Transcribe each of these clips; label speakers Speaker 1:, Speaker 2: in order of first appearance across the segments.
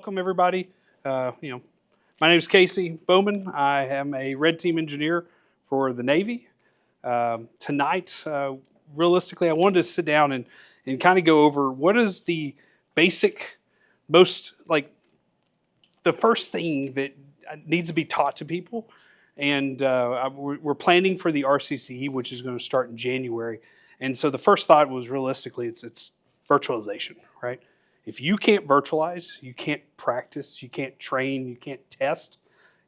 Speaker 1: welcome everybody. My name is Casey Bowman. I am a red team engineer for the Navy. Tonight, realistically, I wanted to sit down and kind of go over what is the basic, most like the first thing that needs to be taught to people. And we're planning for the RCCE, which is going to start in January. And so the first thought was realistically, it's virtualization, right? If you can't virtualize, you can't practice, you can't train, you can't test,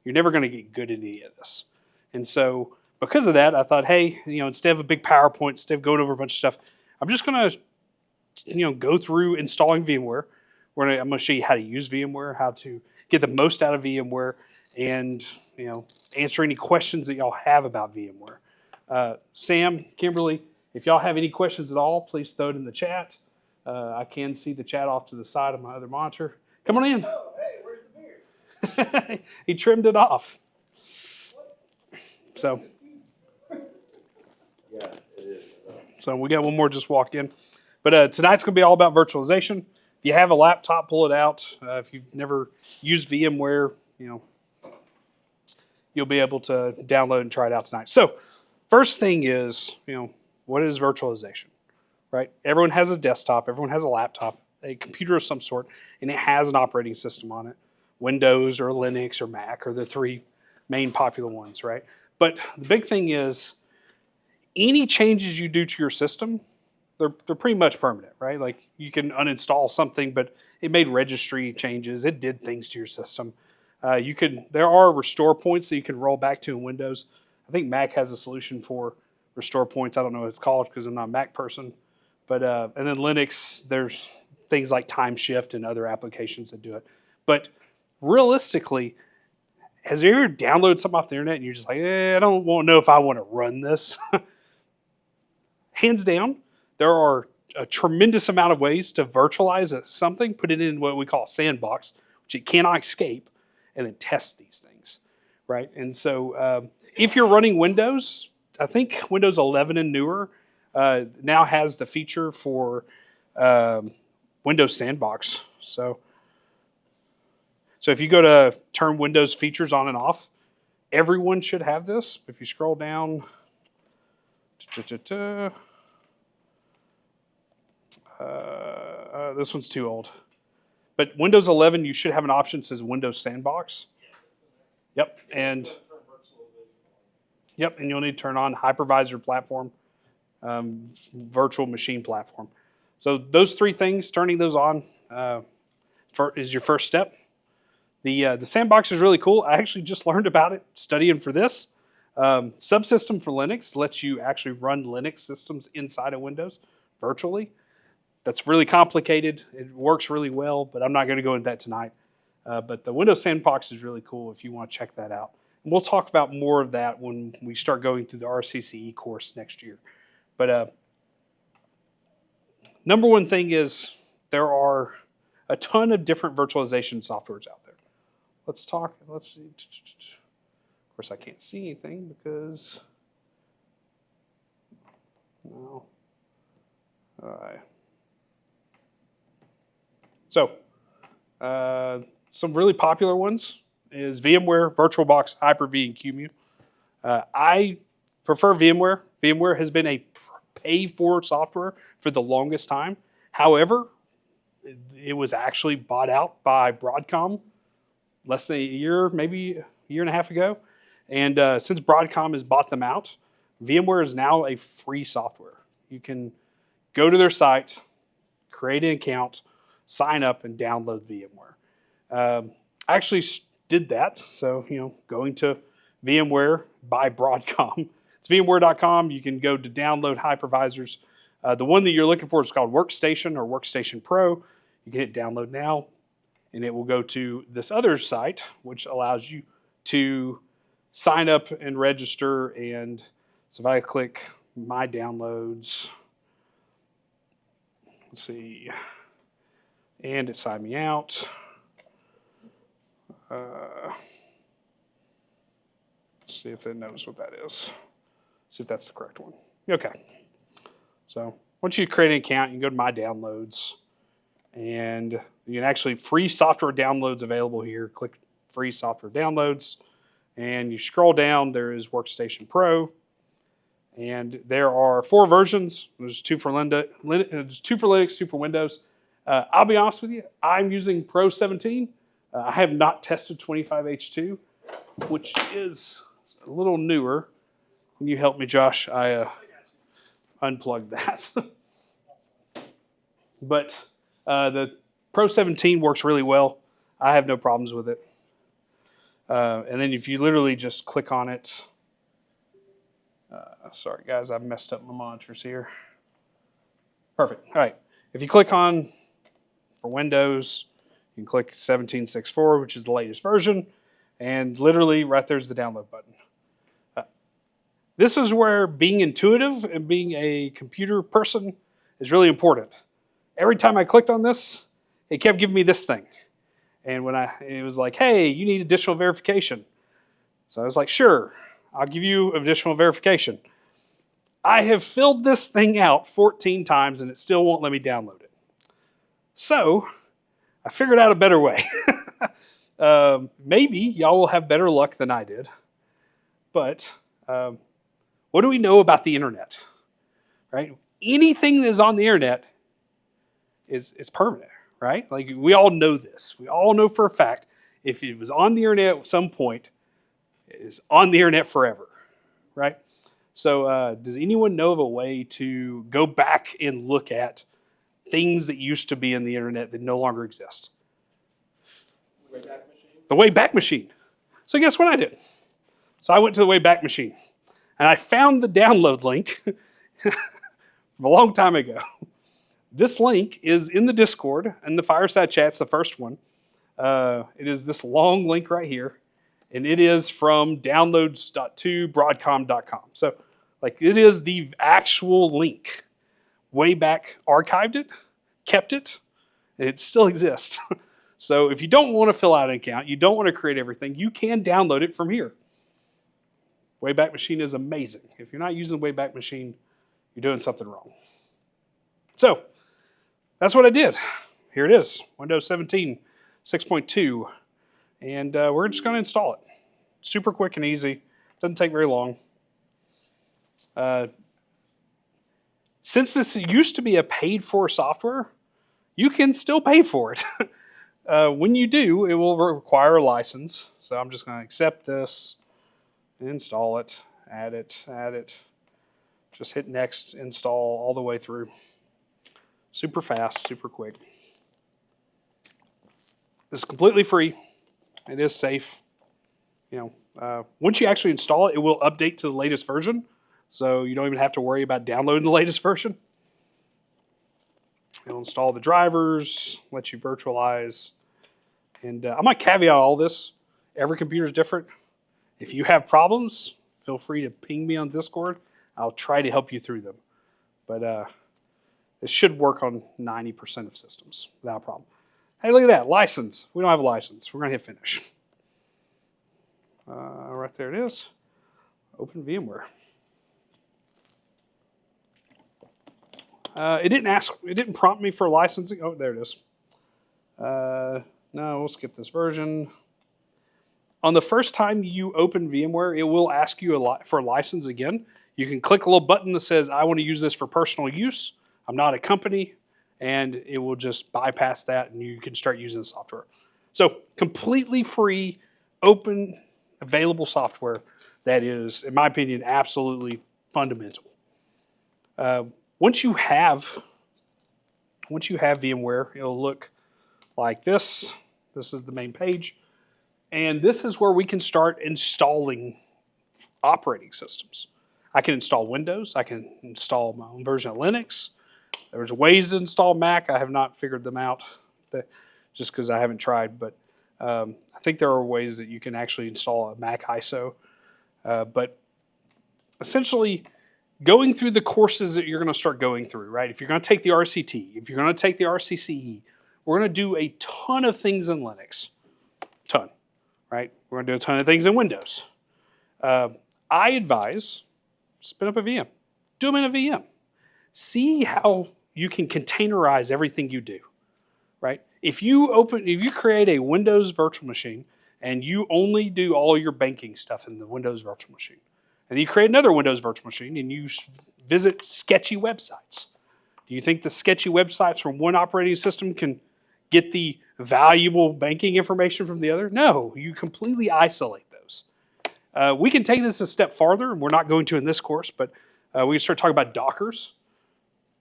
Speaker 1: you're never going to get good at any of this. And so because of that, I thought, hey, instead of a big PowerPoint, instead of going over a bunch of stuff, I'm just going to, go through installing VMware. I'm going to show you how to use VMware, how to get the most out of VMware, and answer any questions that y'all have about VMware. Sam, Kimberly, if y'all have any questions at all, please throw it in the chat. I can see the chat off to the side of my other monitor. Come on in.
Speaker 2: Oh, hey, where's the beard?
Speaker 1: He trimmed it off. So.
Speaker 2: Yeah, it is.
Speaker 1: So we got one more just walked in. But tonight's going to be all about virtualization. If you have a laptop, pull it out. If you've never used VMware, you'll be able to download and try it out tonight. So first thing is, what is virtualization? Right? Everyone has a desktop, everyone has a laptop, a computer of some sort, and it has an operating system on it. Windows or Linux or Mac are the three main popular ones, right? But the big thing is any changes you do to your system, they're pretty much permanent, right? Like you can uninstall something, but it made registry changes, it did things to your system. There are restore points that you can roll back to in Windows. I think Mac has a solution for restore points. I don't know what it's called because I'm not a Mac person. But and then Linux, there's things like time shift and other applications that do it. But realistically, has you ever downloaded something off the internet and you're just like, I don't know if I want to run this? Hands down, there are a tremendous amount of ways to virtualize something, put it in what we call a sandbox, which it cannot escape, and then test these things, right? And so if you're running Windows, I think Windows 11 and newer now has the feature for Windows Sandbox. So if you go to turn Windows features on and off, everyone should have this. If you scroll down, this one's too old. But Windows 11, you should have an option that says Windows Sandbox. Yep, and you'll need to turn on hypervisor platform. Virtual machine platform. So those three things, turning those on is your first step. The sandbox is really cool. I actually just learned about it studying for this. Subsystem for Linux lets you actually run Linux systems inside of Windows virtually. That's really complicated. It works really well, but I'm not going to go into that tonight. But the Windows Sandbox is really cool if you want to check that out. And we'll talk about more of that when we start going through the RCCE course next year. But number one thing is there are a ton of different virtualization softwares out there. Let's see. Of course, I can't see anything because, no. All right. So, some really popular ones is VMware, VirtualBox, Hyper-V, and QEMU. I prefer VMware. VMware has been a pay-for software for the longest time. However, it was actually bought out by Broadcom less than a year, maybe a year and a half ago. And since Broadcom has bought them out, VMware is now a free software. You can go to their site, create an account, sign up, and download VMware. I actually did that. So, going to VMware by Broadcom. It's VMware.com. You can go to download hypervisors. The one that you're looking for is called Workstation or Workstation Pro. You can hit download now, and it will go to this other site, which allows you to sign up and register. And so if I click My Downloads, let's see, and it signed me out. Let's see if it knows what that is. See if that's the correct one. Okay. So once you create an account, you can go to My Downloads, And you can actually, free software downloads available here. Click free software downloads, and you scroll down, there is Workstation Pro. And there are 4 versions. There's 2 for Linux, 2 for Linux, 2 for Windows. I'll be honest with you, I'm using Pro 17. I have not tested 25H2, which is a little newer. Can you help me, Josh? I unplugged that. But the Pro 17 works really well. I have no problems with it. And then if you literally just click on it, sorry guys, I've messed up my monitors here. Perfect. All right. If you click on, for Windows, you can click 17.6.4, which is the latest version, and literally right there's the download button. This is where being intuitive and being a computer person is really important. Every time I clicked on this, it kept giving me this thing. And when it was like, hey, you need additional verification. So I was like, sure, I'll give you additional verification. I have filled this thing out 14 times and it still won't let me download it. So I figured out a better way. Maybe y'all will have better luck than I did. But what do we know about the internet? Right? Anything that is on the internet is permanent, right? Like, we all know this. We all know for a fact, if it was on the internet at some point, it is on the internet forever, right? So does anyone know of a way to go back and look at things that used to be in the internet that no longer exist?
Speaker 2: Wayback Machine?
Speaker 1: The Wayback Machine. So guess what I did? So I went to the Wayback Machine, and I found the download link from a long time ago. This link is in the Discord, and the Fireside Chat's the first one. It is this long link right here, and it is from downloads.broadcom.com. So, like, it is the actual link. Wayback archived it, kept it, and it still exists. So if you don't want to fill out an account, you don't want to create everything, you can download it from here. Wayback Machine is amazing. If you're not using Wayback Machine, you're doing something wrong. So that's what I did. Here it is, Windows 17 6.2. And we're just going to install it. Super quick and easy. Doesn't take very long. Since this used to be a paid-for software, you can still pay for it. When you do, it will require a license. So I'm just going to accept this, install it, add it. Just hit next, install all the way through. Super fast, super quick. This is completely free. It is safe. Once you actually install it, it will update to the latest version. So you don't even have to worry about downloading the latest version. It'll install the drivers, let you virtualize. And I'm going to caveat all this. Every computer is different. If you have problems, feel free to ping me on Discord. I'll try to help you through them. But it should work on 90% of systems without a problem. Hey, look at that, license. We don't have a license. We're going to hit finish. Right there it is. Open VMware. It didn't prompt me for licensing. Oh, there it is. No, we'll skip this version. On the first time you open VMware, it will ask you for a license again. You can click a little button that says, I want to use this for personal use. I'm not a company, and it will just bypass that, and you can start using the software. So completely free, open, available software that is, in my opinion, absolutely fundamental. Once you have VMware, it'll look like this. This is the main page. And this is where we can start installing operating systems. I can install Windows. I can install my own version of Linux. There's ways to install Mac. I have not figured them out just because I haven't tried. But I think there are ways that you can actually install a Mac ISO. But essentially, going through the courses that you're going to start going through, right? If you're going to take the RCT, if you're going to take the RCCE, we're going to do a ton of things in Linux. Ton, right? We're going to do a ton of things in Windows. I advise, spin up a VM. Do them in a VM. See how you can containerize everything you do. if you create a Windows virtual machine and you only do all your banking stuff in the Windows virtual machine, and you create another Windows virtual machine and you visit sketchy websites, do you think the sketchy websites from one operating system can get the valuable banking information from the other? No, you completely isolate those. We can take this a step farther, and we're not going to in this course, but we can start talking about Dockers.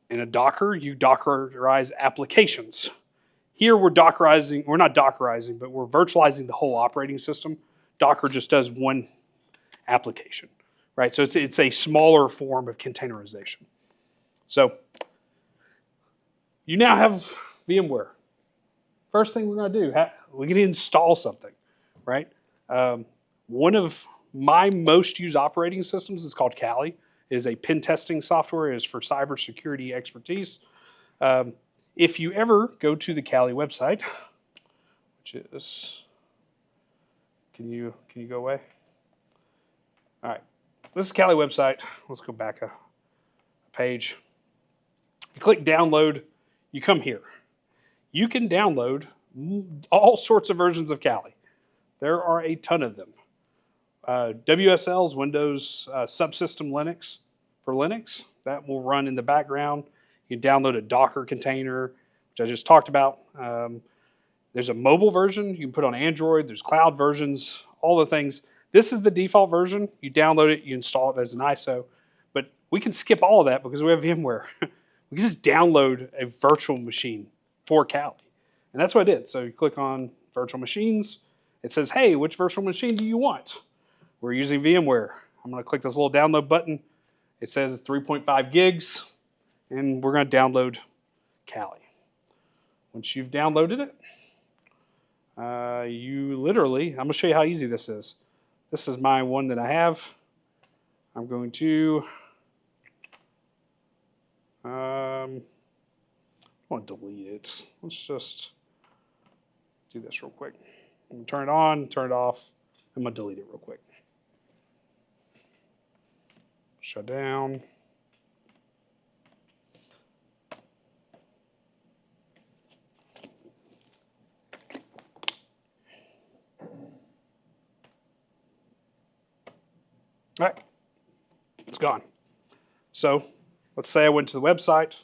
Speaker 1: In a Docker, you Dockerize applications. Here we're not Dockerizing, but we're virtualizing the whole operating system. Docker just does one application, right? So it's a smaller form of containerization. So you now have VMware. First thing we're going to do, we're going to install something, right? One of my most used operating systems is called Kali. It is a pen testing software. It is for cybersecurity expertise. If you ever go to the Kali website, which is, can you go away? All right, this is Kali website. Let's go back a page. You click download, you come here. You can download all sorts of versions of Kali. There are a ton of them. WSL's Windows Subsystem Linux for Linux. That will run in the background. You can download a Docker container, which I just talked about. There's a mobile version you can put on Android. There's cloud versions, all the things. This is the default version. You download it, you install it as an ISO. But we can skip all of that because we have VMware. We can just download a virtual machine for Kali. And that's what I did. So you click on virtual machines. It says, hey, which virtual machine do you want? We're using VMware. I'm going to click this little download button. It says 3.5 gigs, and we're going to download Kali. Once you've downloaded it, I'm going to show you how easy this is. This is my one that I have. I'm going to, I want to delete it. Let's just do this real quick. I'm going to turn it on, turn it off. I'm going to delete it real quick. Shut down. All right, it's gone. So let's say I went to the website,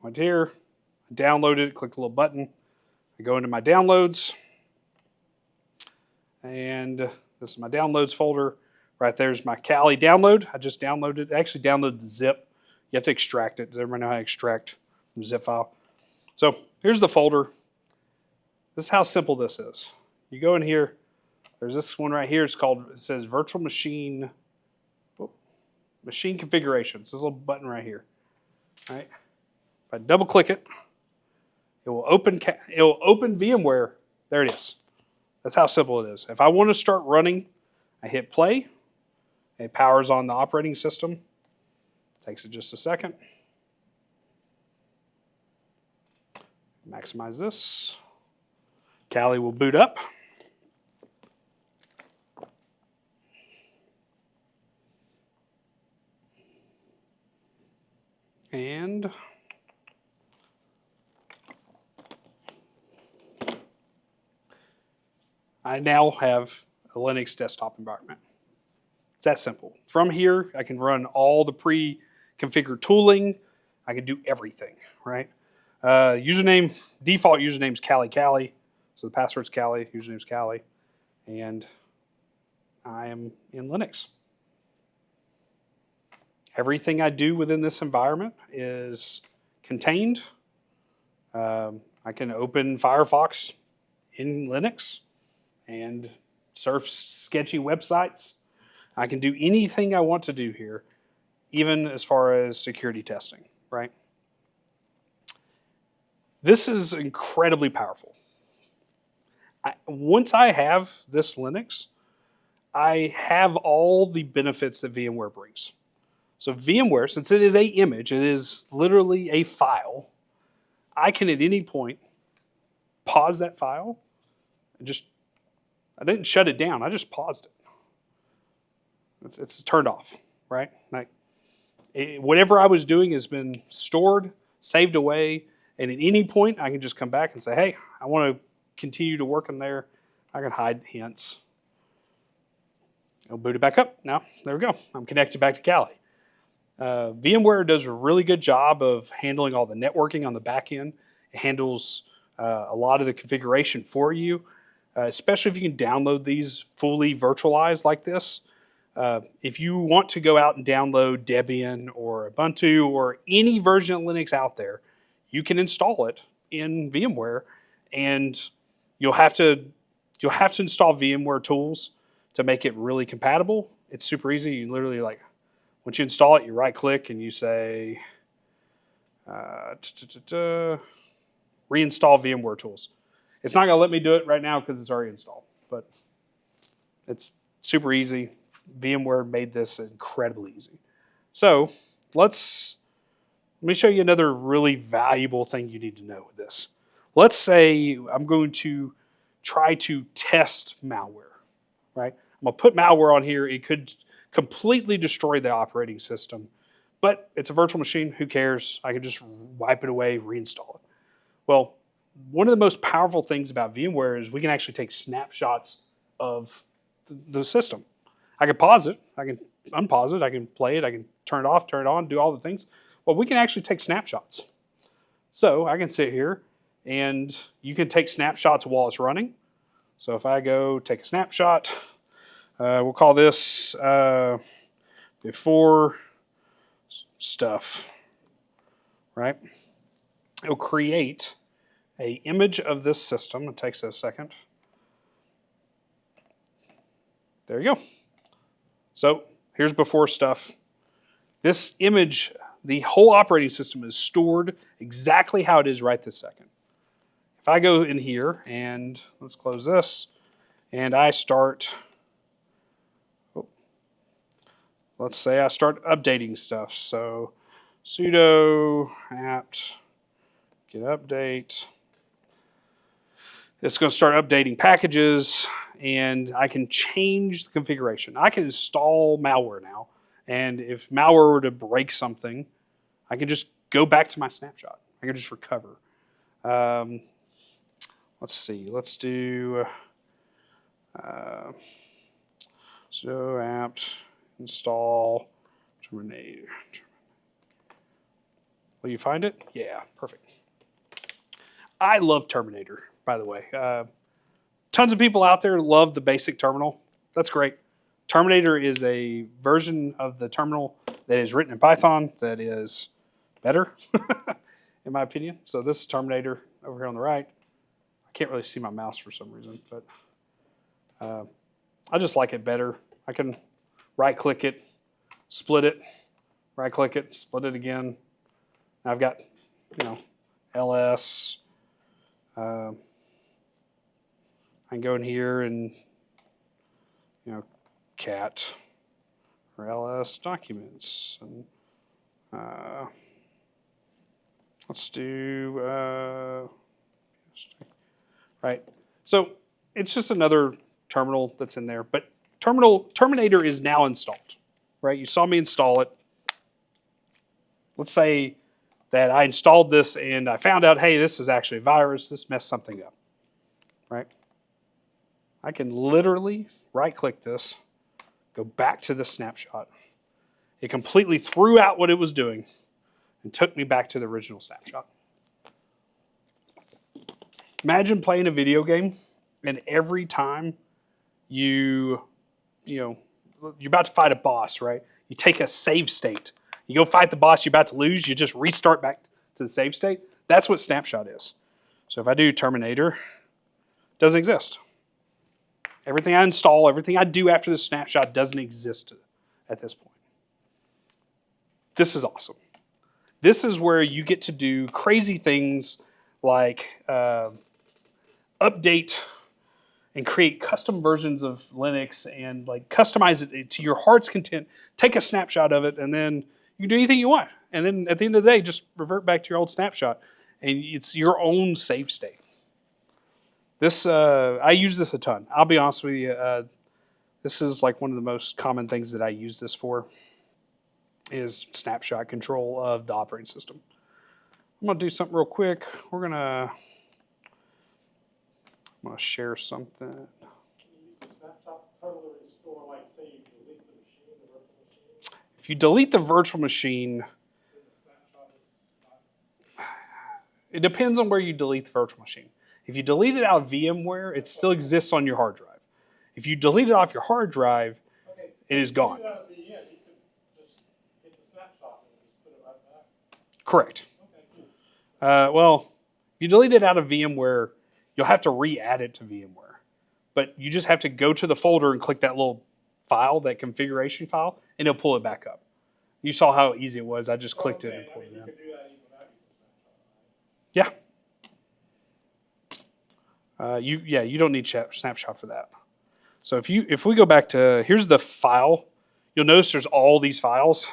Speaker 1: went here, I downloaded it, clicked the little button. I go into my downloads, and this is my downloads folder. Right there's my Kali download. I just downloaded, actually downloaded the zip. You have to extract it. Does everybody know how to extract from zip file? So here's the folder. This is how simple this is. You go in here, there's this one right here. It says virtual machine, machine configurations. This little button right here. All right. If I double click it, it will open VMware. There it is. That's how simple it is. If I want to start running, I hit play. It powers on the operating system. It takes it just a second. Maximize this. Kali will boot up. And I now have a Linux desktop environment. It's that simple. From here, I can run all the pre-configured tooling. I can do everything, right? Default username is Kali. So the password's Kali, username's Kali. And I am in Linux. Everything I do within this environment is contained. I can open Firefox in Linux and surf sketchy websites. I can do anything I want to do here, even as far as security testing, right? This is incredibly powerful. Once I have this Linux, I have all the benefits that VMware brings. So VMware, since it is an image, it is literally a file, I can at any point pause that file and I didn't shut it down, I just paused it. It's turned off, right? Whatever I was doing has been stored, saved away, And at any point, I can just come back and say, hey, I want to continue to work in there. I can hide hints. I'll boot it back up. Now, there we go. I'm connected back to Kali. VMware does a really good job of handling all the networking on the back end. It handles a lot of the configuration for you, especially if you can download these fully virtualized like this. If you want to go out and download Debian or Ubuntu or any version of Linux out there, you can install it in VMware, and you'll have to install VMware tools to make it really compatible. It's super easy. You literally once you install it, you right click and you say reinstall VMware tools. It's not going to let me do it right now because it's already installed, but it's super easy. VMware made this incredibly easy. So let me show you another really valuable thing you need to know with this. Let's say I'm going to try to test malware, right? I'm going to put malware on here. It could completely destroy the operating system, but it's a virtual machine. Who cares? I can just wipe it away, reinstall it. Well, one of the most powerful things about VMware is we can actually take snapshots of the system. I can pause it, I can unpause it, I can play it, I can turn it off, turn it on, do all the things. Well, we can actually take snapshots. So I can sit here and you can take snapshots while it's running. So if I go take a snapshot, we'll call this before stuff, right? It'll create an image of this system. It takes a second. There you go. So here's before stuff. This image, the whole operating system is stored exactly how it is right this second. If I go in here and let's close this, and I start, let's say I start updating stuff. So sudo apt get update. It's going to start updating packages, and I can change the configuration. I can install malware now, and if malware were to break something, I can just go back to my snapshot. I can just recover. Let's see. Let's do sudo apt install Terminator. Will you find it? Yeah, perfect. I love Terminator, by the way. Tons of people out there love the basic terminal. That's great. Terminator is a version of the terminal that is written in Python that is better, in my opinion. So this is Terminator over here on the right. I can't really see my mouse for some reason, but I just like it better. I can right-click it, split it, right-click it, split it again. I've got, ls. I can go in here and, cat or ls documents. And let's do, right. So it's just another terminal that's in there, but Terminator is now installed, right? You saw me install it. Let's say that I installed this and I found out, hey, this is actually a virus. This messed something up, right? I can literally right-click this, go back to the snapshot. It completely threw out what it was doing and took me back to the original snapshot. Imagine playing a video game and every time you're about to fight a boss, right? You take a save state. You go fight the boss you're about to lose, you just restart back to the save state. That's what snapshot is. So if I do Terminator, it doesn't exist. Everything I install, everything I do after the snapshot doesn't exist at this point. This is awesome. This is where you get to do crazy things like update and create custom versions of Linux and customize it to your heart's content. Take a snapshot of it, and then you can do anything you want. And then at the end of the day, just revert back to your old snapshot, and it's your own save state. This I use this a ton. I'll be honest with you. This is one of the most common things that I use this for is snapshot control of the operating system. I'm going to do something real quick. I'm going to share something.
Speaker 2: Can you use the snapshot totally restore, like say you delete the machine, the virtual machine?
Speaker 1: If you delete the virtual machine,
Speaker 2: Then the snapshot is not.
Speaker 1: it depends on where you delete the virtual machine. If you delete it out of VMware, it still exists on your hard drive. If you delete it off your hard drive,
Speaker 2: Okay.
Speaker 1: it is gone.
Speaker 2: You could just hit the snapshot and just put it right back.
Speaker 1: Correct.
Speaker 2: Okay, cool.
Speaker 1: Well, if you delete it out of VMware, you'll have to re-add it to VMware. But you just have to go to the folder and click that little file, that configuration file, and it'll pull it back up. You saw how easy it was. I just clicked it and pulled it in.
Speaker 2: You could do that even without using snapshot, right?
Speaker 1: Yeah. You don't need snapshot for that. So if we go back to, here's the file, you'll notice there's all these files.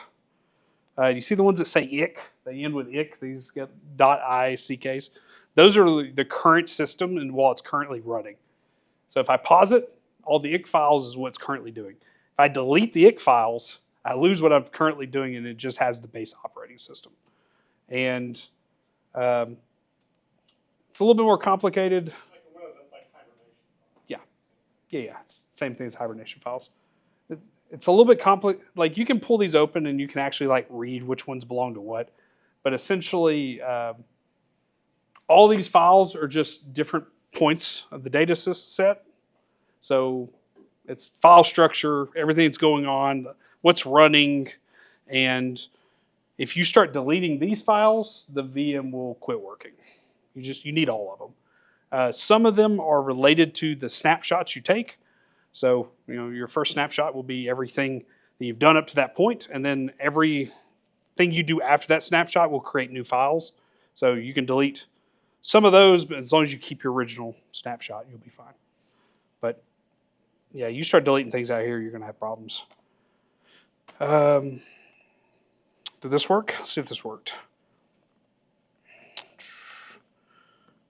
Speaker 1: You see the ones that say IC? They end with IC. These get .icks. Those are the current system and while it's currently running. So if I pause it, all the IC files is what's currently doing. If I delete the IC files, I lose what I'm currently doing, and it just has the base operating system. And it's a little bit more complicated.
Speaker 2: Like in Windows, that's like hibernation.
Speaker 1: Yeah, it's the same thing as hibernation files. It's a little bit complicated. Like you can pull these open and you can actually like read which ones belong to what. But essentially, all these files are just different points of the data set. So it's file structure, everything that's going on, what's running, and if you start deleting these files, the VM will quit working. You need all of them. Some of them are related to the snapshots you take. So your first snapshot will be everything that you've done up to that point, and then everything you do after that snapshot will create new files. So you can delete some of those, but as long as you keep your original snapshot, you'll be fine. But yeah, you start deleting things out here, you're going to have problems. Did this work? Let's see if this worked. It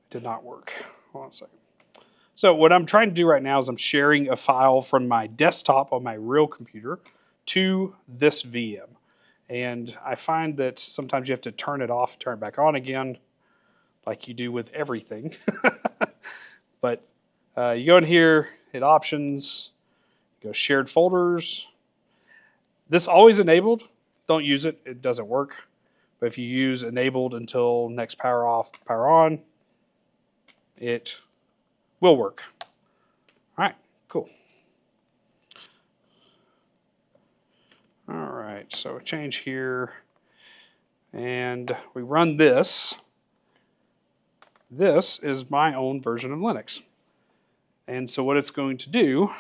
Speaker 1: did not work. Hold on a second. So what I'm trying to do right now is I'm sharing a file from my desktop on my real computer to this VM. And I find that sometimes you have to turn it off, turn it back on again, like you do with everything. But you go in here, hit options, go shared folders. This always enabled. Don't use it. It doesn't work. But if you use enabled until next power off, power on, it will work. All right, cool. All right, so change here. And we run this. This is my own version of Linux. And so what it's going to do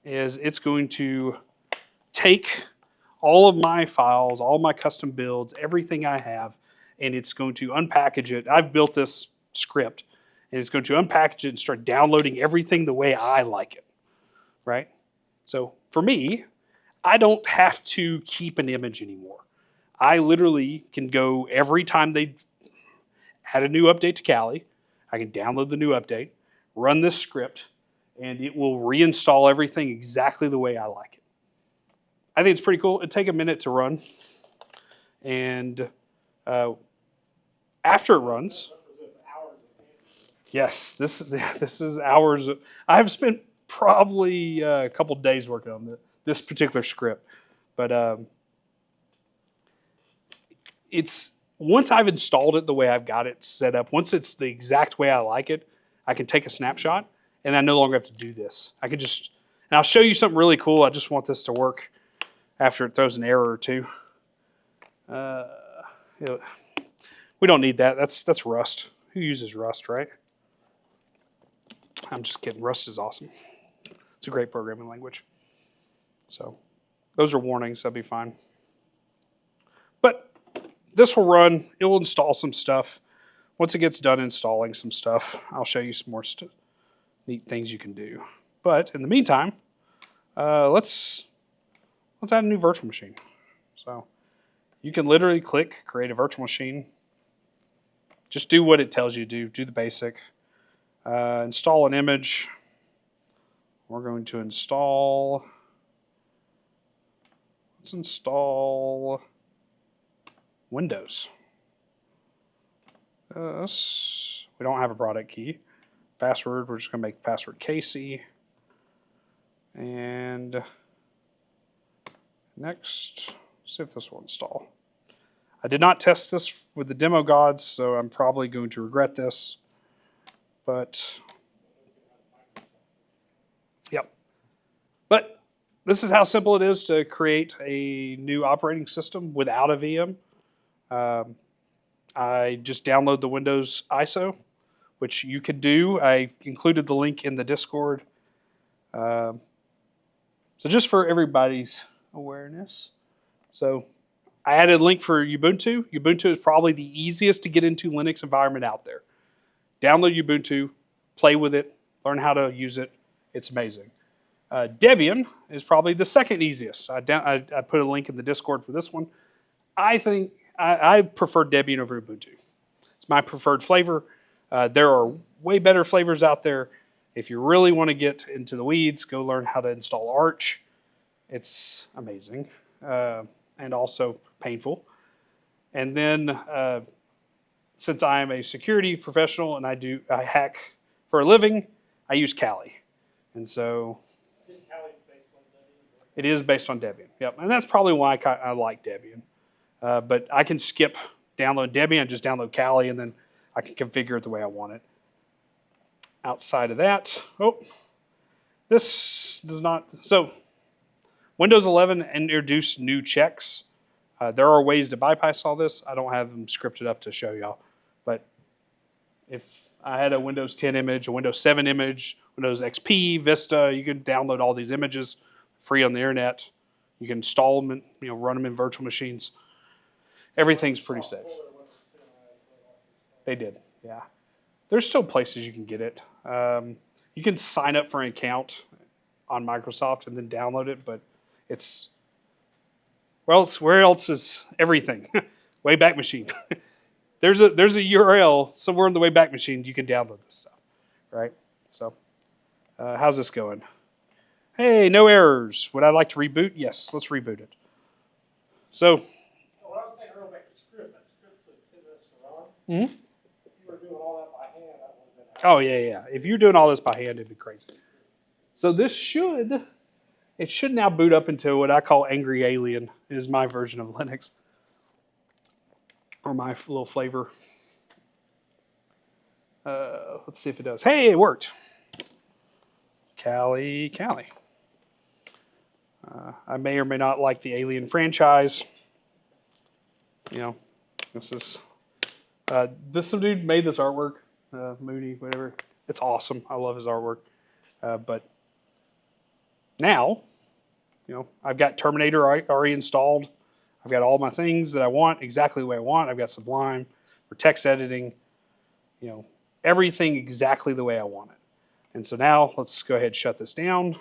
Speaker 1: is it's going to take all of my files, all my custom builds, everything I have, and it's going to unpackage it. I've built this script, and it's going to unpackage it and start downloading everything the way I like it, right? So for me, I don't have to keep an image anymore. I literally can go every time they add a new update to Kali, I can download the new update, run this script, and it will reinstall everything exactly the way I like it. I think it's pretty cool. It'd take a minute to run. And after it runs, yes, this is hours. I've spent probably a couple days working on this particular script. But it's once I've installed it the way I've got it set up, once it's the exact way I like it, I can take a snapshot, and I no longer have to do this. I can just, and I'll show you something really cool. I just want this to work after it throws an error or two. We don't need that. That's Rust. Who uses Rust, right? I'm just kidding. Rust is awesome. It's a great programming language. So those are warnings. That'll be fine. But this will run. It will install some stuff. Once it gets done installing some stuff, I'll show you some more neat things you can do. But in the meantime, let's add a new virtual machine. So you can literally click create a virtual machine. Just do what it tells you to do. Do the basic. Install an image. We're going to install. Let's install Windows. We don't have a product key. Password, we're just going to make password Casey. And next, see if this will install. I did not test this with the demo gods, so I'm probably going to regret this. But, yep. But this is how simple it is to create a new operating system without a VM. I just download the Windows ISO, which you could do. I included the link in the Discord. So just for everybody's awareness. So I added a link for Ubuntu. Ubuntu is probably the easiest to get into Linux environment out there. Download Ubuntu, play with it, learn how to use it. It's amazing. Debian is probably the second easiest. I put a link in the Discord for this one. I think I prefer Debian over Ubuntu. It's my preferred flavor. There are way better flavors out there. If you really want to get into the weeds, go learn how to install Arch. It's amazing. And also painful. And then, since I am a security professional and I hack for a living, I use Kali. And so it is based on Debian. Yep, and that's probably why I like Debian. But I can skip download Debian and just download Kali, and then I can configure it the way I want it. Outside of that, this does not. So Windows 11 introduced new checks. There are ways to bypass all this. I don't have them scripted up to show y'all. But if I had a Windows 10 image, a Windows 7 image, Windows XP, Vista, you can download all these images free on the internet. You can install them and run them in virtual machines. Everything's pretty safe. They did, yeah. There's still places you can get it. You can sign up for an account on Microsoft and then download it, but it's, well, where else is everything? Wayback Machine. there's a URL somewhere in the Wayback Machine you can download this stuff, right? So, how's this going? Hey, no errors. Would I like to reboot? Yes, let's reboot it. So,
Speaker 2: What I was saying earlier about your script, that script took 10 minutes to run.
Speaker 1: mm-hmm.
Speaker 2: If you were doing all that by hand, that would have been.
Speaker 1: Oh yeah. If you're doing all this by hand, it'd be crazy. So this should now boot up into what I call Angry Alien. It is my version of Linux, or my little flavor. Let's see if it does. Hey, it worked. Kali. I may or may not like the Alien franchise. This is some dude made this artwork. Mooney, whatever. It's awesome. I love his artwork. But now, I've got Terminator already installed. I've got all my things that I want exactly the way I want. I've got Sublime for text editing. Everything exactly the way I want it. And so now let's go ahead and shut this down.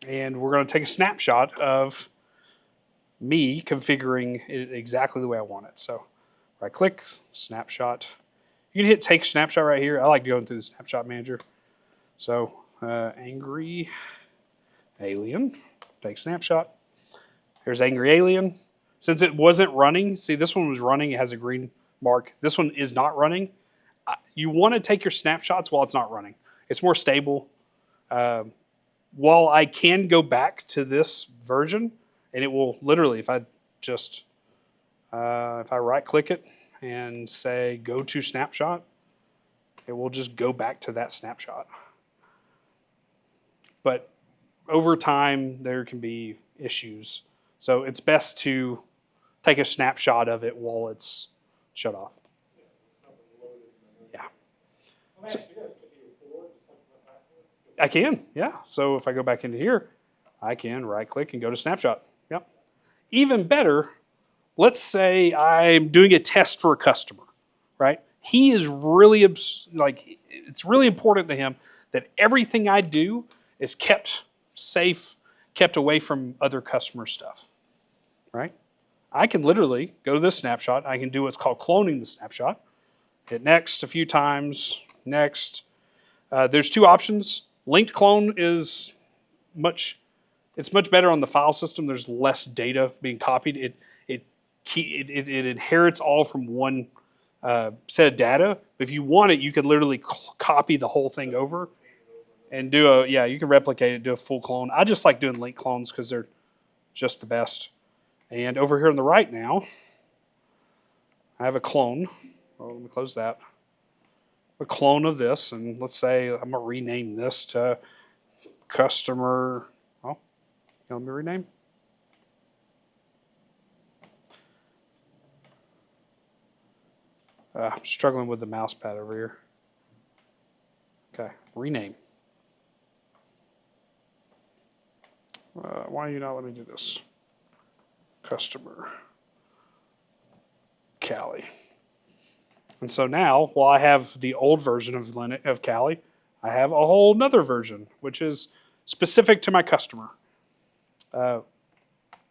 Speaker 1: And we're going to take a snapshot of me configuring it exactly the way I want it. So right click, snapshot. You can hit take snapshot right here. I like going through the snapshot manager. So Angry Alien, take snapshot. Here's Angry Alien. Since it wasn't running, see this one was running, it has a green mark. This one is not running. You want to take your snapshots while it's not running. It's more stable. While I can go back to this version, and it will literally, if I right click it and say go to snapshot, it will just go back to that snapshot. But over time, there can be issues. So it's best to take a snapshot of it while it's shut off. Yeah. So, I can, yeah. So if I go back into here, I can right click and go to snapshot. Yep. Even better, let's say I'm doing a test for a customer, right? He is really, it's really important to him that everything I do is kept safe, kept away from other customer stuff, right? I can literally go to this snapshot. I can do what's called cloning the snapshot. Hit next a few times, next. There's two options. Linked clone is much better on the file system. There's less data being copied. it inherits all from one set of data. If you want it, you could literally copy the whole thing over and you can replicate it, do a full clone. I just like doing link clones because they're just the best. And over here on the right now, I have a clone. Oh, let me close that. A clone of this, and let's say I'm gonna rename this to customer. Oh, let me rename. I'm struggling with the mouse pad over here. Okay, rename. Why do you not let me do this? Customer Kali. And so now, while I have the old version of Kali, I have a whole nother version, which is specific to my customer.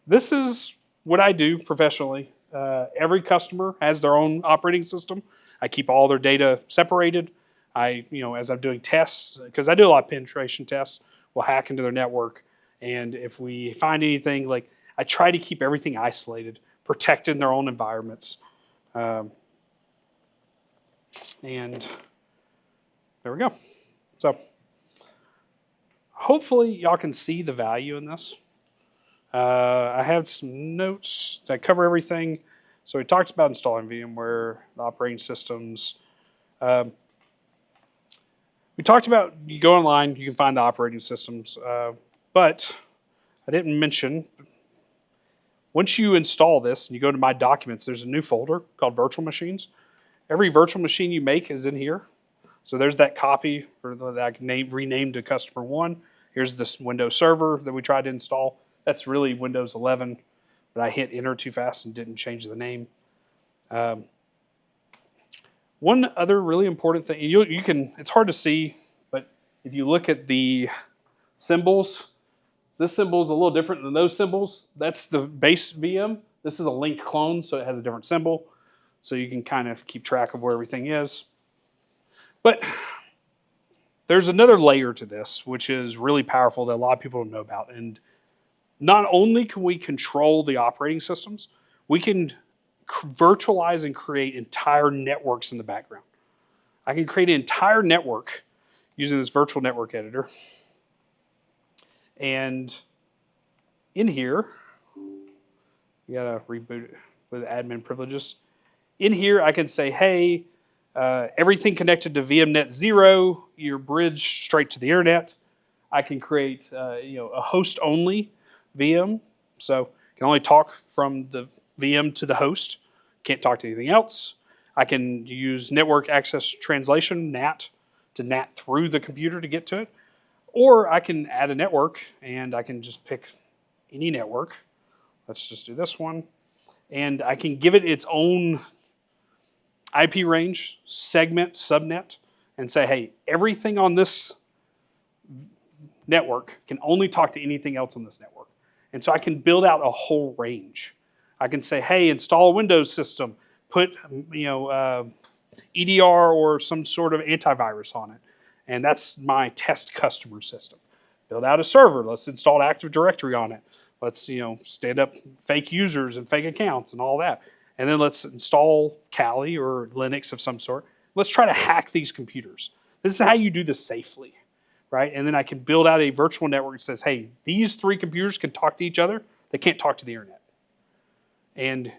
Speaker 1: This is what I do professionally. Every customer has their own operating system. I keep all their data separated. As I'm doing tests, because I do a lot of penetration tests, we'll hack into their network. And if we find anything, like I try to keep everything isolated, protected in their own environments. And there we go. So hopefully y'all can see the value in this. I have some notes that cover everything. So we talked about installing VMware, the operating systems. We talked about you go online, you can find the operating systems. But I didn't mention, once you install this and you go to My Documents, there's a new folder called Virtual Machines. Every virtual machine you make is in here. So there's that copy that I renamed to Customer 1. Here's this Windows Server that we tried to install. That's really Windows 11, but I hit enter too fast and didn't change the name. One other really important thing, it's hard to see, but if you look at the symbols, this symbol is a little different than those symbols. That's the base VM. This is a linked clone, so it has a different symbol. So you can kind of keep track of where everything is. But there's another layer to this, which is really powerful that a lot of people don't know about. And not only can we control the operating systems, we can virtualize and create entire networks in the background. I can create an entire network using this virtual network editor. And in here, you gotta reboot it with admin privileges. In here, I can say, hey, everything connected to VMnet 0, you're bridged straight to the internet. I can create a host-only VM, so you can only talk from the VM to the host. Can't talk to anything else. I can use network access translation, NAT, to NAT through the computer to get to it. Or I can add a network, and I can just pick any network. Let's just do this one. And I can give it its own IP range, segment, subnet, and say, hey, everything on this network can only talk to anything else on this network. And so I can build out a whole range. I can say, hey, install a Windows system, put EDR or some sort of antivirus on it. And that's my test customer system. Build out a server. Let's install Active Directory on it. Let's stand up fake users and fake accounts and all that. And then let's install Kali or Linux of some sort. Let's try to hack these computers. This is how you do this safely, right? And then I can build out a virtual network that says, hey, these 3 computers can talk to each other. They can't talk to the internet. And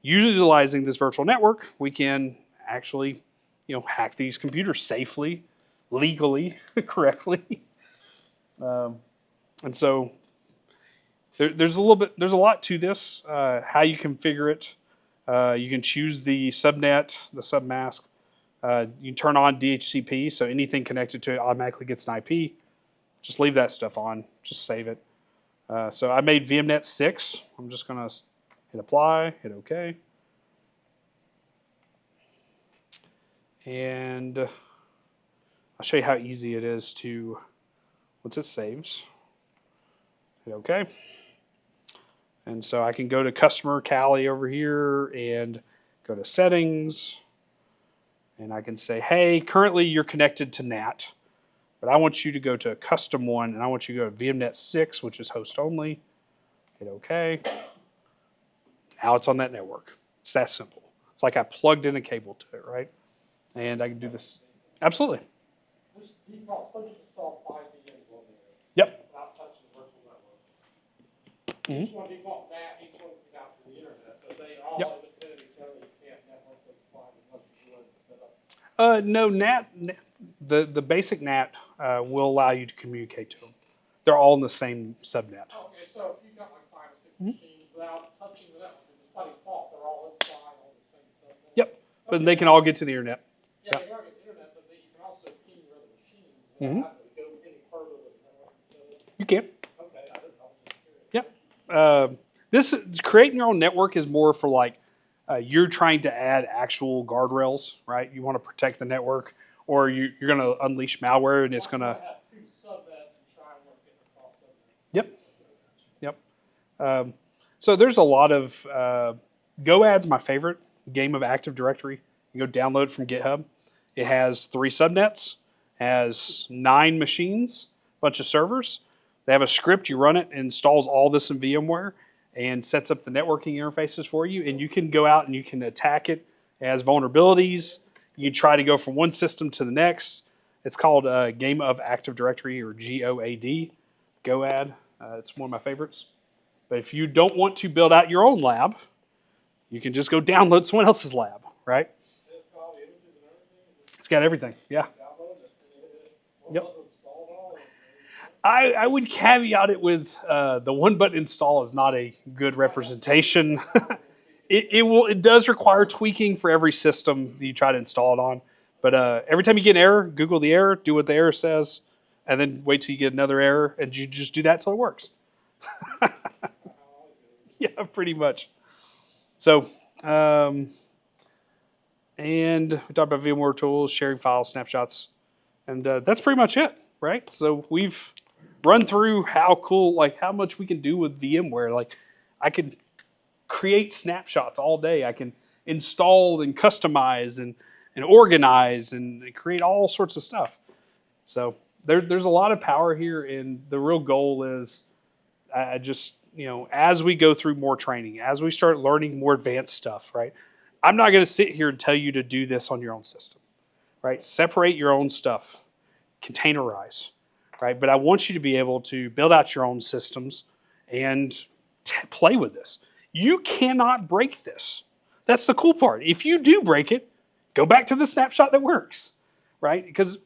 Speaker 1: utilizing this virtual network, we can actually, hack these computers safely, legally, correctly. And so there's a lot to this. How you configure it. You can choose the subnet, the submask. You can turn on DHCP, so anything connected to it automatically gets an IP. Just leave that stuff on. Just save it. So I made VMnet 6. I'm just going to hit apply, hit OK. And I'll show you how easy it is to, once it saves, hit OK. And so I can go to customer Kali over here and go to settings. And I can say, hey, currently you're connected to NAT, but I want you to go to custom one, and I want you to go to VMnet 6, which is host only. Hit OK. Now it's on that network. It's that simple. It's like I plugged in a cable to it, right? And I can do this. Absolutely.
Speaker 2: This default, supposed to install 5 VMs on there
Speaker 1: Yep.
Speaker 2: without touching the virtual network.
Speaker 1: Mhm.
Speaker 2: Each one default NAT, each one goes out to the internet, but they all
Speaker 1: Yep.
Speaker 2: independent of each other. You can't network those 5 unless you go ahead and set up.
Speaker 1: No, the basic NAT will allow you to communicate to them. They're all in the same subnet.
Speaker 2: Okay, so if you've got like 5 or 6 machines without touching the network, just by default, they're all inside on the same subnet.
Speaker 1: Yep. But they can all get to the internet.
Speaker 2: Yeah, they are getting internet, but you can also ping your other machines without having to go any further with the network.
Speaker 1: You can.
Speaker 2: Okay, I didn't know. I was just curious.
Speaker 1: Yep. This creating your own network is more for like you're trying to add actual guardrails, right? You want to protect the network, or you're going to unleash malware, and it's going to.
Speaker 2: Have 2 subnets and try and work it across subnets.
Speaker 1: Yep. Yep. So there's a lot of GoAd's my favorite game of Active Directory. You go download from GitHub. It has 3 subnets, has 9 machines, bunch of servers. They have a script. You run it, and installs all this in VMware, and sets up the networking interfaces for you. And you can go out and you can attack it as vulnerabilities. You can try to go from one system to the next. It's called Game of Active Directory, or GOAD. GoAd. It's one of my favorites. But if you don't want to build out your own lab, you can just go download someone else's lab, right?
Speaker 2: It's got all the images and everything.
Speaker 1: It's got everything, yeah.
Speaker 2: Download it and hit it.
Speaker 1: Yep.
Speaker 2: Install it all.
Speaker 1: I would caveat it with the one button install is not a good representation. It does require tweaking for every system that you try to install it on. But every time you get an error, Google the error, do what the error says, and then wait till you get another error, and you just do that till it works. Yeah, pretty much. So, and we talked about VMware tools, sharing files, snapshots, and that's pretty much it, right? So we've run through how cool, like how much we can do with VMware. Like I can create snapshots all day. I can install and customize and organize and create all sorts of stuff. So there's a lot of power here, and the real goal is I just, as we go through more training, as we start learning more advanced stuff, right? I'm not going to sit here and tell you to do this on your own system, right? Separate your own stuff, containerize, right? But I want you to be able to build out your own systems and play with this. You cannot break this. That's the cool part. If you do break it, go back to the snapshot that works, right? Because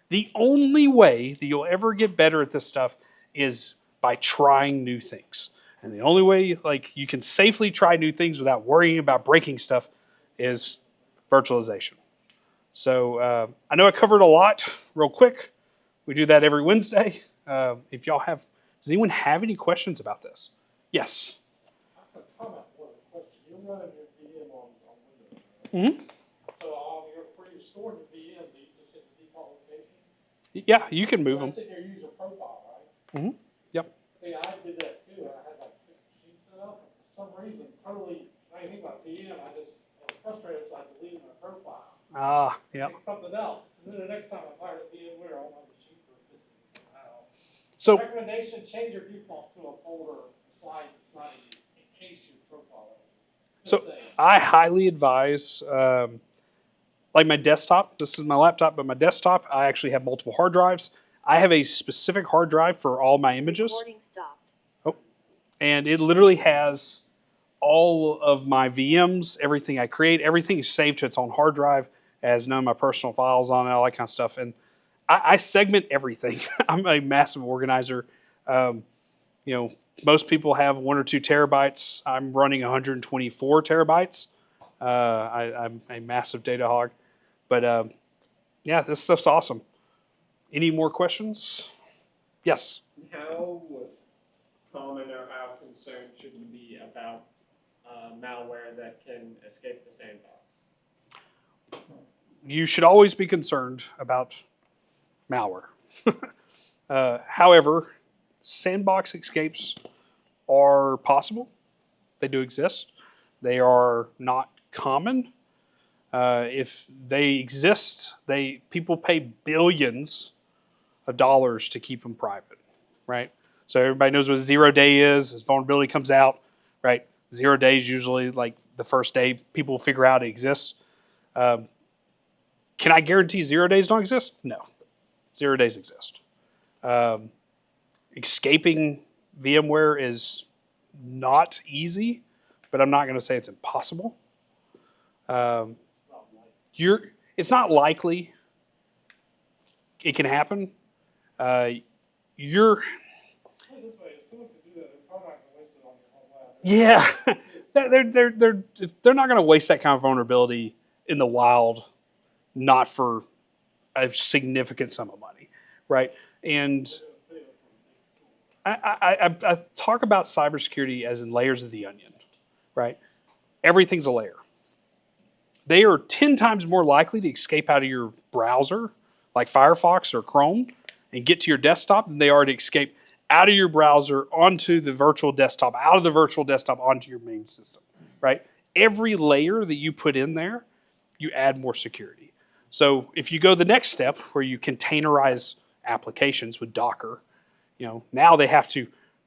Speaker 1: the only way that you'll ever get better at this stuff is by trying new things. And the only way like you can safely try new things without worrying about breaking stuff is virtualization. So I know I covered a lot real quick. We do that every Wednesday. If y'all have, does anyone have any questions about this? Yes.
Speaker 2: That's a comment more than a question. You're running your VM on Windows.
Speaker 1: Mm-hmm.
Speaker 2: So where you're storing the VMs, you just hit the default location?
Speaker 1: Yeah, you can move them.
Speaker 2: That's in your user profile, right?
Speaker 1: Mm-hmm. Yep.
Speaker 2: See, I did that too, and I had like 6 machines set up. For some reason, totally, when I think about VM, I was frustrated, so I deleted my profile.
Speaker 1: Ah, yeah.
Speaker 2: Picked something else. And then the next time I fired up VMware, all my machines were missing somehow.
Speaker 1: So
Speaker 2: Recommendation, change your default to a folder slide that's not in case your profile.
Speaker 1: I highly advise, like my desktop, this is my laptop, but my desktop, I actually have multiple hard drives. I have a specific hard drive for all my images.
Speaker 3: Recording stopped.
Speaker 1: Oh, and it literally has all of my VMs, everything I create, everything is saved to its own hard drive, has none of my personal files on it, all that kind of stuff. And I segment everything. I'm a massive organizer. Most people have 1 or 2 terabytes. I'm running 124 terabytes. I'm a massive data hog. But yeah, this stuff's awesome. Any more questions? Yes.
Speaker 4: How common or how concerned should you be about malware that can escape the sandbox?
Speaker 1: You should always be concerned about malware. However, sandbox escapes are possible. They do exist. They are not common. If they exist, people pay billions of dollars to keep them private, right? So everybody knows what 0 day is. As vulnerability comes out, right? 0 days usually like the first day people figure out it exists. Um, can I guarantee 0 days don't exist? No, 0 days exist. Um, escaping VMware is not easy, but I'm not going to say it's impossible. Um, it's not likely it can happen. You're
Speaker 2: Put it this way, if someone could do that, they're probably not gonna waste it on your whole lab.
Speaker 1: they're not going to waste that kind of vulnerability in the wild, not for a significant sum of money, right? And I talk about cybersecurity as in layers of the onion, right? Everything's a layer. They are 10 times more likely to escape out of your browser, like Firefox or Chrome, and get to your desktop than they are to escape out of your browser onto the virtual desktop, out of the virtual desktop onto your main system, right? Every layer that you put in there, you add more security. So if you go the next step where you containerize applications with Docker, now they have to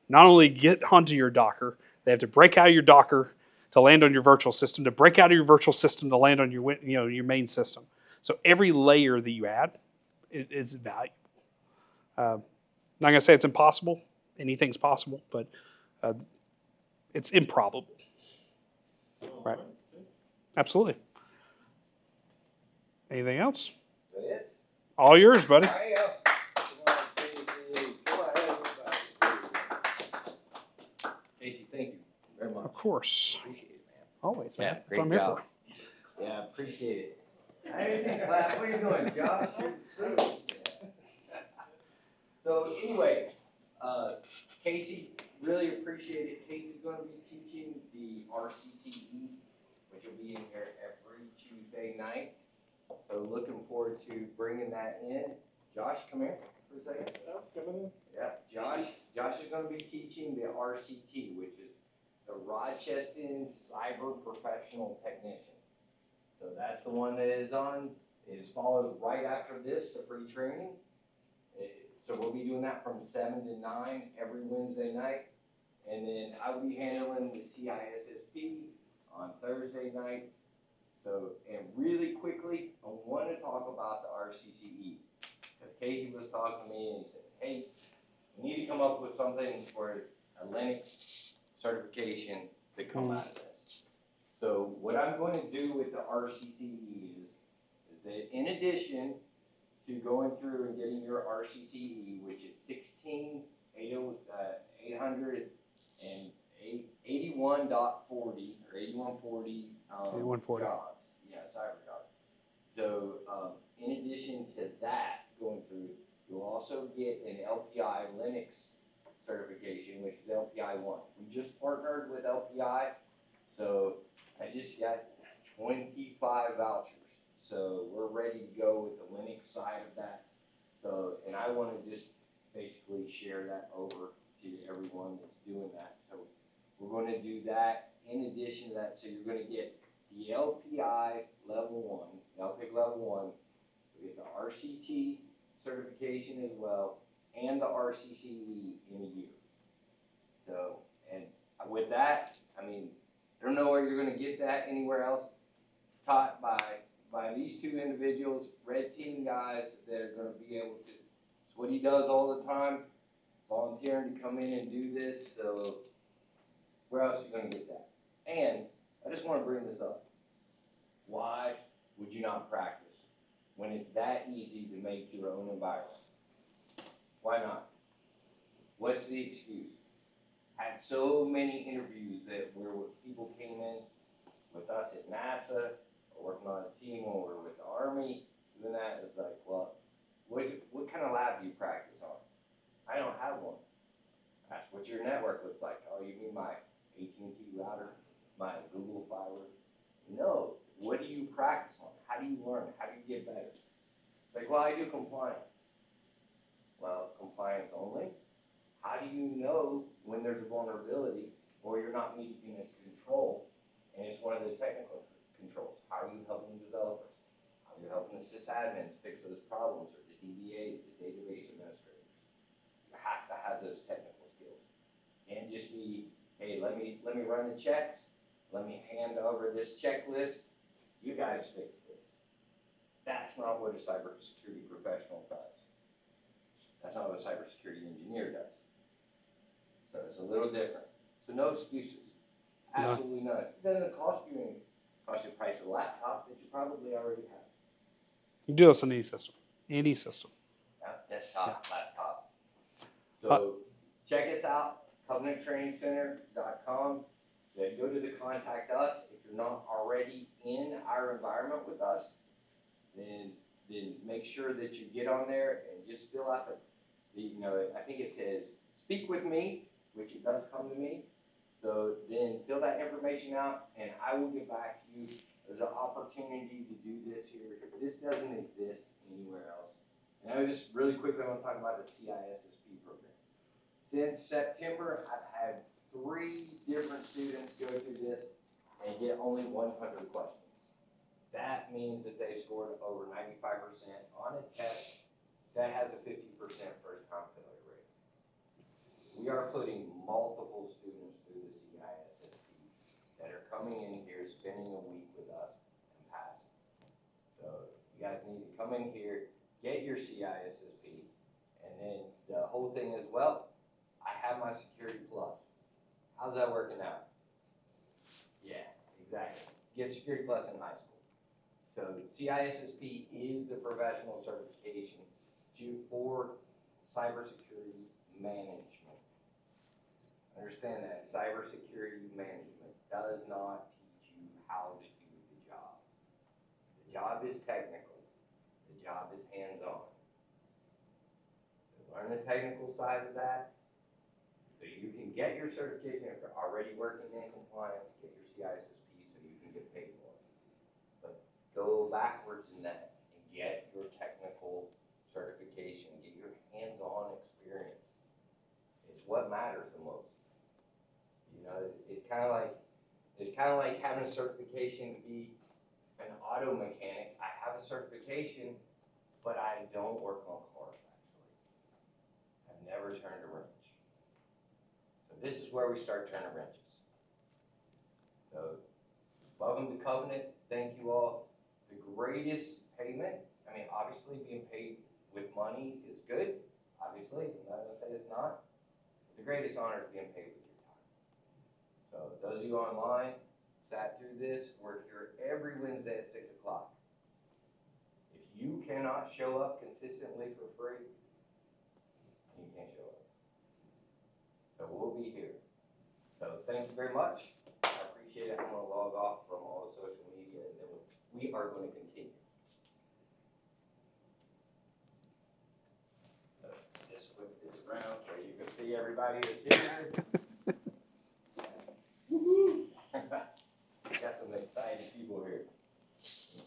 Speaker 1: not only get onto your Docker, they have to break out of your Docker to land on your virtual system, to break out of your virtual system to land on your main system. So every layer that you add is valuable. Not gonna say it's impossible. Anything's possible, but uh, it's improbable. Right? Absolutely. Anything else? All yours, buddy.
Speaker 3: Casey, thank you very much.
Speaker 1: Of course.
Speaker 3: Appreciate it, man.
Speaker 1: Always,
Speaker 3: Yeah,
Speaker 1: man. That's
Speaker 3: great
Speaker 1: what I'm here
Speaker 3: job.
Speaker 1: for.
Speaker 3: Yeah, appreciate it. Hey, class, what are you doing, Josh? You're asleep. So anyway, Casey, really appreciate it. Casey's going to be teaching the RCCE, which will be in here every Tuesday night. So looking forward to bringing that in. Josh, come here for a second. Yeah, Josh is going to be teaching the RCT, which is the Rochester Cyber Professional Technician. So that's the one that is on. It follows right after this, the free training. So we'll be doing that from 7 to 9 every Wednesday night. And then I'll be handling the CISSP on Thursday nights. So, and really quickly, I want to talk about the RCCE. Because Casey was talking to me and he said, hey, we need to come up with something for a Linux certification to come out of this. So what I'm going to do with the RCCE is that in addition to going through and getting your RCCE, which is 881.40 or 8140
Speaker 1: 8140.
Speaker 3: jobs. Yeah, cyber jobs. So in addition to that going through, you'll also get an LPI Linux certification, which is LPI 1. We just partnered with LPI, so I just got 25 vouchers. So we're ready to go with the Linux side of that. So, and I want to just basically share that over to everyone that's doing that. So we're going to do that in addition to that. So you're going to get the LPI level 1, LPIC level 1, we get the RCT certification as well, and the RCCE in a year. So, and with that, I mean, I don't know where you're going to get that anywhere else, taught by these two individuals, red team guys that are going to be able to, it's what he does all the time, volunteering to come in and do this. So where else are you going to get that? And I just want to bring this up. Why would you not practice when it's that easy to make your own environment? Why not? What's the excuse? I had so many interviews where people came in with us at NASA, or working on a team when we're with the Army, doing that. It's like, well, what kind of lab do you practice on? I don't have one. That's what your network looks like. Oh, you mean my AT&T router, my Google Fiber? No. What do you practice on? How do you learn? How do you get better? It's like, well, I do compliance. Well, compliance only? How do you know when there's a vulnerability or you're not meeting a control? And it's one of the technical controls. How are you helping developers? How are you helping the sysadmins fix those problems, or the DBAs, the database administrators? You have to have those technical skills. And just be, hey, let me run the checks, let me hand over this checklist, you guys fix this. That's not what a cybersecurity professional does. That's not what a cybersecurity engineer does. So it's a little different. So no excuses.
Speaker 1: No.
Speaker 3: Absolutely none. It doesn't cost you anything. It costs you the price of a laptop that you probably already have.
Speaker 1: You do this on any system. Any system.
Speaker 3: Desktop, laptop. So check us out, covenanttrainingcenter.com. Then go to the contact us. If you're not already in our environment with us, then make sure that you get on there and just fill out I think it says, speak with me, which it does come to me. So then fill that information out and I will get back to you. There's an opportunity to do this here. This doesn't exist anywhere else. And I just really quickly want to talk about the CISSP program. Since September, I've had 3 different students go through this and get only 100 questions. That means that they scored over 95% on a test that has a 50% first-time failure rate. We are putting multiple students through the CISSP that are coming in here, spending a week with us, and passing. So you guys need to come in here, get your CISSP, and then the whole thing is, well, I have my Security Plus. How's that working out? Yeah, exactly. Get Security Plus in high school. So CISSP is the professional certification for cybersecurity management. Understand that cybersecurity management does not teach you how to do the job. The job is technical. The job is hands-on. So learn the technical side of that so you can get your certification. If you're already working in compliance, get your CISSP so you can get paid more. But go backwards in that and get your technical certification, get your hands-on experience. It's what matters the most. It's kind of like having a certification to be an auto mechanic. I have a certification, but I don't work on cars actually. I've never turned a wrench. So this is where we start turning wrenches. So welcome to Covenant. Thank you all. The greatest payment, obviously being paid with money is good, obviously, I'm not going to say it's not. But the greatest honor is being paid with your time. So those of you online, sat through this, we're here every Wednesday at 6 o'clock. If you cannot show up consistently for free, you can't show up. So we'll be here. So thank you very much. I appreciate it. I'm going to log off from all the social media, and then we are going to continue. So just flip this around so you can see everybody that's here. Got some excited people here.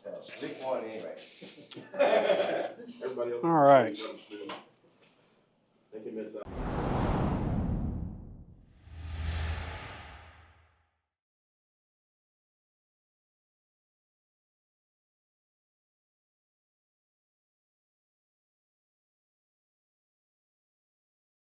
Speaker 3: So, pick one anyway.
Speaker 5: Everybody else.
Speaker 1: All right.
Speaker 5: They can miss out.